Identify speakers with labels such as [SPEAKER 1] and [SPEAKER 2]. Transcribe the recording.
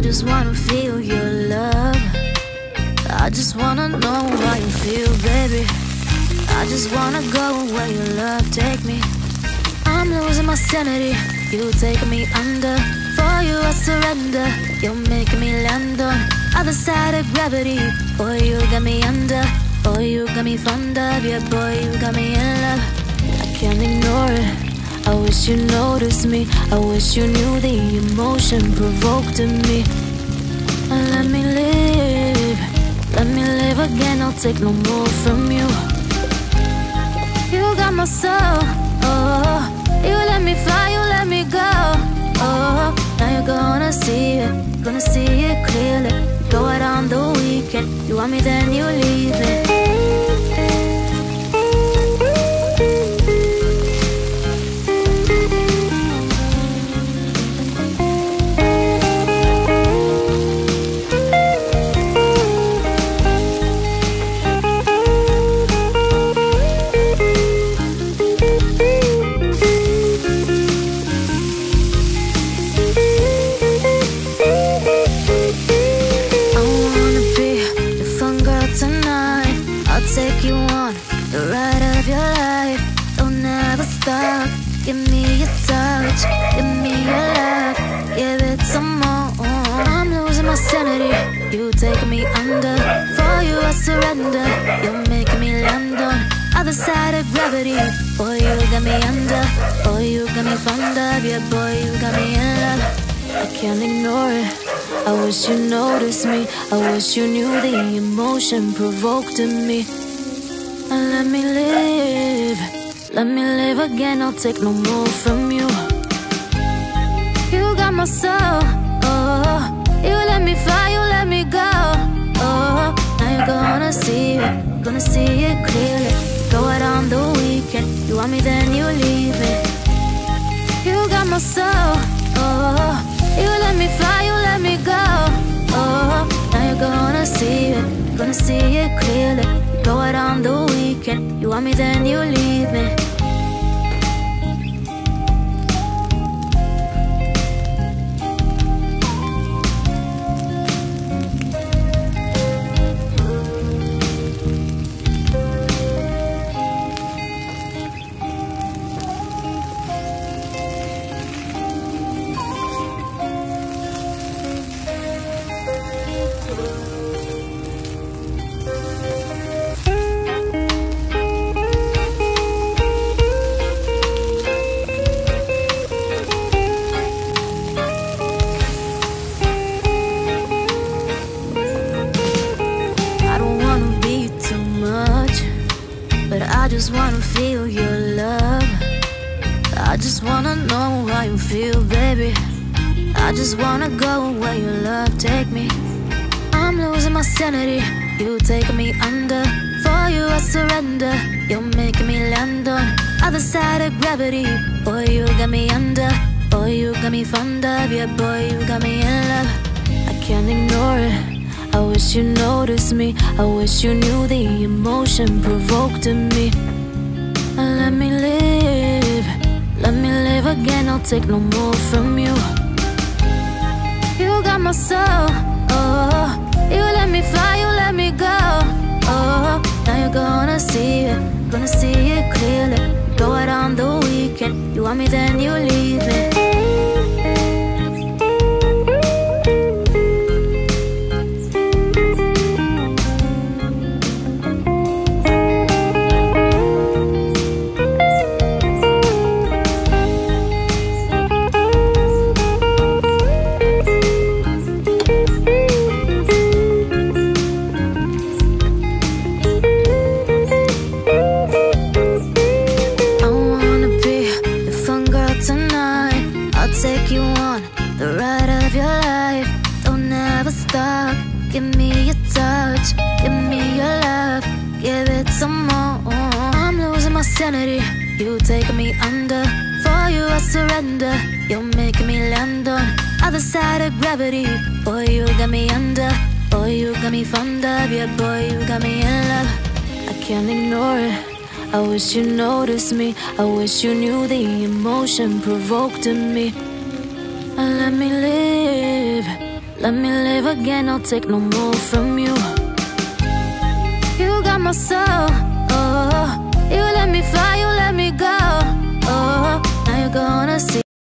[SPEAKER 1] just wanna feel your love. I just wanna know how you feel, baby. I just wanna go where your love take me. I'm losing my sanity, you taking me under. For you I surrender, you're making me land on other side of gravity. Boy, you got me under. Boy, you got me fond of. Yeah, boy, you got me in love. I can't ignore it. I wish you noticed me. I wish you knew the emotion provoked in me. Let me live. Let me live again. I'll take no more from you. You got my soul. Oh, you let me fly. You let me go. Oh, now you're gonna see it. Gonna see it clearly. Go out on the weekend. You want me, then you leave it. Take you on the ride of your life. Don't ever stop. Give me your touch. Give me your love. Give it some more. I'm losing my sanity. You taking me under. For you I surrender. You're making me land on other side of gravity. Boy, you got me under. Boy, you got me fond of. Yeah, boy, you got me in love. I can't ignore it. I wish you noticed me. I wish you knew the emotion provoked in me. Let me live. Let me live again. I'll take no more from you. You got my soul. Oh, you let me fly. You let me go. Oh, now you're gonna see it. Gonna see it clearly. Go out on the weekend. You want me, then you leave it. You got my soul. Oh, you let me fly, you let me go. Oh, now you're gonna see it. Gonna see it clearly. Go out on the weekend. You want me, then you leave me. I just wanna feel your love. I just wanna know how you feel, baby. I just wanna go where your love take me. I'm losing my sanity, you taking me under. For you I surrender, you're making me land on other side of gravity. Boy, you got me under. Boy, you got me fond of. Yeah, boy, you got me in love. I can't ignore it. I wish you noticed me. I wish you knew the emotion provoked in me. Let me live. Let me live again. I'll take no more from you. You got my soul. Oh, you let me fly. You let me go. Oh, now you're gonna see it. Gonna see it clearly. Go out on the weekend. You want me, then you leave it. Take you on the ride of your life. Don't ever stop. Give me your touch. Give me your love. Give it some more. I'm losing my sanity. You taking me under. For you I surrender. You're making me land on other side of gravity. Boy, you got me under. Boy, you got me fond of. Yeah, boy, you got me in love. I can't ignore it. I wish you noticed me. I wish you knew the emotion provoked in me. Let me live. Let me live again, I'll take no more from you. You got my soul, oh. You let me fly, you